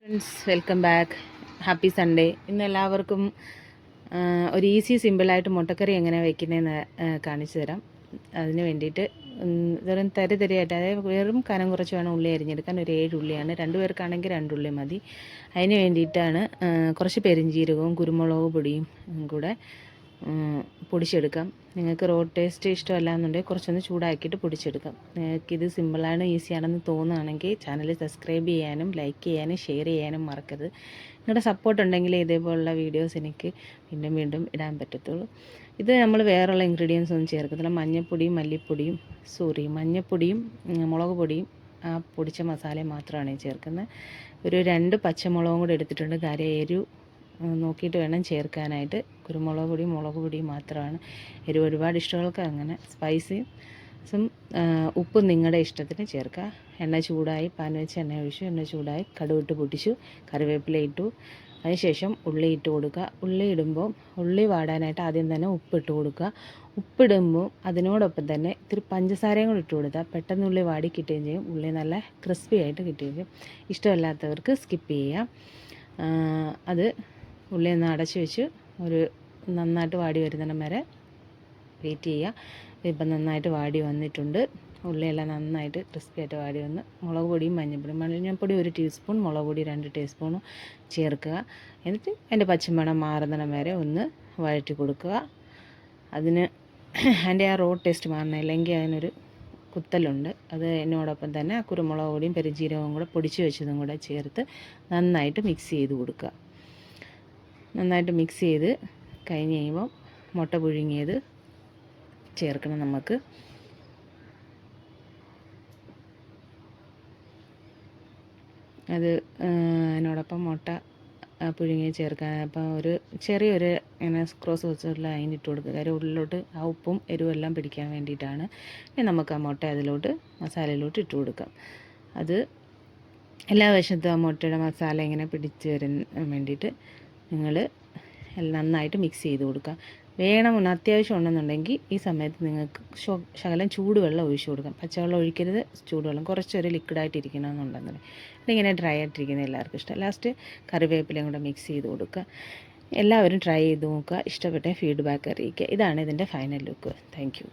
Friends, welcome back. Happy Sunday. ഇന്ന് എല്ലാവർക്കും ഒരു ഈസി സിമ്പിളായിട്ട് മുട്ടക്കറി എങ്ങനെ വയ്ക്കുന്നതെന്ന് കാണിച്ചു തരാം. അതിന് വേണ്ടിയിട്ട് വെറും തരിതരിയായിട്ട്, അതായത് വെറും കനം കുറച്ച് വേണം ഉള്ളി അരിഞ്ഞെടുക്കാൻ. ഒരു 7 ഉള്ളിയാണ്. 2 പേർക്കാണെങ്കിൽ 2 ഉള്ളി മതി. അതിന് വേണ്ടിയിട്ടാണ് കുറച്ച് പെരിഞ്ജീരകവും കുരുമുളക് പൊടിയും കൂടെ പൊടിച്ചെടുക്കാം. നിങ്ങൾക്ക് റോ ടേസ്റ്റ് ഇഷ്ടമല്ല എന്നുണ്ടെങ്കിൽ കുറച്ചൊന്ന് ചൂടാക്കിയിട്ട് പൊടിച്ചെടുക്കാം. നിങ്ങൾക്കിത് സിമ്പിളാണ്, ഈസിയാണെന്ന് തോന്നുകയാണെങ്കിൽ ചാനൽ സബ്സ്ക്രൈബ് ചെയ്യാനും ലൈക്ക് ചെയ്യാനും ഷെയർ ചെയ്യാനും മറക്കരുത്. നിങ്ങളുടെ സപ്പോർട്ട് ഉണ്ടെങ്കിൽ ഇതേപോലുള്ള വീഡിയോസ് എനിക്ക് വീണ്ടും വീണ്ടും ഇടാൻ പറ്റത്തുള്ളൂ. ഇത് നമ്മൾ വേറെയുള്ള ഇൻഗ്രീഡിയൻസ് ഒന്നും ചേർക്കത്തില്ല. മഞ്ഞൾപ്പൊടിയും മുളക് പൊടിയും ആ പൊടിച്ച മസാലയും മാത്രമാണ് ചേർക്കുന്നത്. ഒരു 2 പച്ചമുളകും കൂടെ എടുത്തിട്ടുണ്ട്. എരിവ് നോക്കിയിട്ട് വേണം ചേർക്കാനായിട്ട്. കുരുമുളക് പൊടിയും മുളക് പൊടിയും മാത്രമാണ്. എരിവ് ഒരുപാട് ഇഷ്ടങ്ങൾക്ക് അങ്ങനെ സ്പൈസിയും ഉപ്പും നിങ്ങളുടെ ഇഷ്ടത്തിന് ചേർക്കുക. എണ്ണ ചൂടായി, പാൻ വെച്ച് എണ്ണ ഒഴിച്ചു. എണ്ണ ചൂടായി, കടുകിട്ട് പൊട്ടിച്ചു, കറിവേപ്പില ഇട്ടു. അതിനുശേഷം ഉള്ളി ഇട്ട് കൊടുക്കുക. ഉള്ളി വാടാനായിട്ട് ആദ്യം തന്നെ ഉപ്പിട്ട് കൊടുക്കുക. ഉപ്പിടുമ്പോൾ അതിനോടൊപ്പം തന്നെ ഇത്തിരി പഞ്ചസാരയും കൂടി ഇട്ട് കൊടുത്താൽ പെട്ടെന്ന് ഉള്ളി വാടി കിട്ടുകയും ചെയ്യും. ഉള്ളി നല്ല ക്രിസ്പി ആയിട്ട് കിട്ടുകയും ചെയ്യും. ഇഷ്ടമല്ലാത്തവർക്ക് സ്കിപ്പ് ചെയ്യാം. അത് ഉള്ളി ഒന്ന് അടച്ച് വെച്ച് ഒരു നന്നായിട്ട് വാടി വരുന്നിടം വരെ വെയിറ്റ് ചെയ്യുക. ഇപ്പം നന്നായിട്ട് വാടി വന്നിട്ടുണ്ട്. ഉള്ളിയെല്ലാം നന്നായിട്ട് ക്രിസ്പി ആയിട്ട് വാടി വന്ന് മുളക് പൊടിയും മഞ്ഞൾപ്പൊടി 1 ടീസ്പൂൺ, മുളക് പൊടി 2 ടീസ്പൂണും ചേർക്കുക. എന്നിട്ട് അതിൻ്റെ പച്ചമണം മാറുന്നിടം വരെ ഒന്ന് വഴറ്റി കൊടുക്കുക. അതിൻ്റെ ആ റോ ടേസ്റ്റ് മാറണം, അല്ലെങ്കിൽ അതിനൊരു കുത്തലുണ്ട്. അത് എന്നോടൊപ്പം തന്നെ കുരുമുളക് പൊടിയും പെരുംജീരകവും കൂടെ പൊടിച്ച് വെച്ചതും കൂടെ ചേർത്ത് നന്നായിട്ട് മിക്സ് ചെയ്ത് കൊടുക്കുക. നന്നായിട്ട് മിക്സ് ചെയ്ത് കഴിഞ്ഞ് കഴിയുമ്പോൾ മുട്ട പുഴുങ്ങിയത് ചേർക്കണം. നമുക്ക് അത് അതിനോടൊപ്പം മുട്ട പുഴുങ്ങി ചേർക്കാൻ. അപ്പം ഒരു ചെറിയൊരു ഇങ്ങനെ ക്രോസ് വെച്ചുള്ള ലൈൻ ഇട്ട് കൊടുക്കുക. കാര്യം ഉള്ളിലോട്ട് ആ ഉപ്പും എരിവും എല്ലാം പിടിക്കാൻ വേണ്ടിയിട്ടാണ്. ഇനി നമുക്ക് ആ മുട്ട അതിലോട്ട് മസാലയിലോട്ട് ഇട്ട് കൊടുക്കാം. അത് എല്ലാ വശത്തും ആ മുട്ടയുടെ മസാല ഇങ്ങനെ പിടിച്ച് വരാൻ വേണ്ടിയിട്ട് നിങ്ങൾ നന്നായിട്ട് മിക്സ് ചെയ്ത് കൊടുക്കുക. അത്യാവശ്യം ഉണ്ടെന്നുണ്ടെങ്കിൽ ഈ സമയത്ത് നിങ്ങൾക്ക് ശകലം ചൂടുവെള്ളം ഒഴിച്ചു കൊടുക്കാം. പച്ചവെള്ളം ഒഴിക്കരുത്, ചൂടുവെള്ളം കുറച്ചൊരു ലിക്വിഡായിട്ട് ഇരിക്കണമെന്നുണ്ടെന്നുണ്ടെങ്കിൽ. ഇതിങ്ങനെ ഡ്രൈ ആയിട്ടിരിക്കുന്നത് എല്ലാവർക്കും ഇഷ്ടം. ലാസ്റ്റ് കറിവേപ്പിലയും കൂടെ മിക്സ് ചെയ്ത് കൊടുക്കുക. എല്ലാവരും ട്രൈ ചെയ്ത് നോക്കുക. ഇഷ്ടപ്പെട്ട ഫീഡ്ബാക്ക് അറിയിക്കുക. ഇതാണ് ഇതിൻ്റെ ഫൈനൽ ലുക്ക്. Thank you.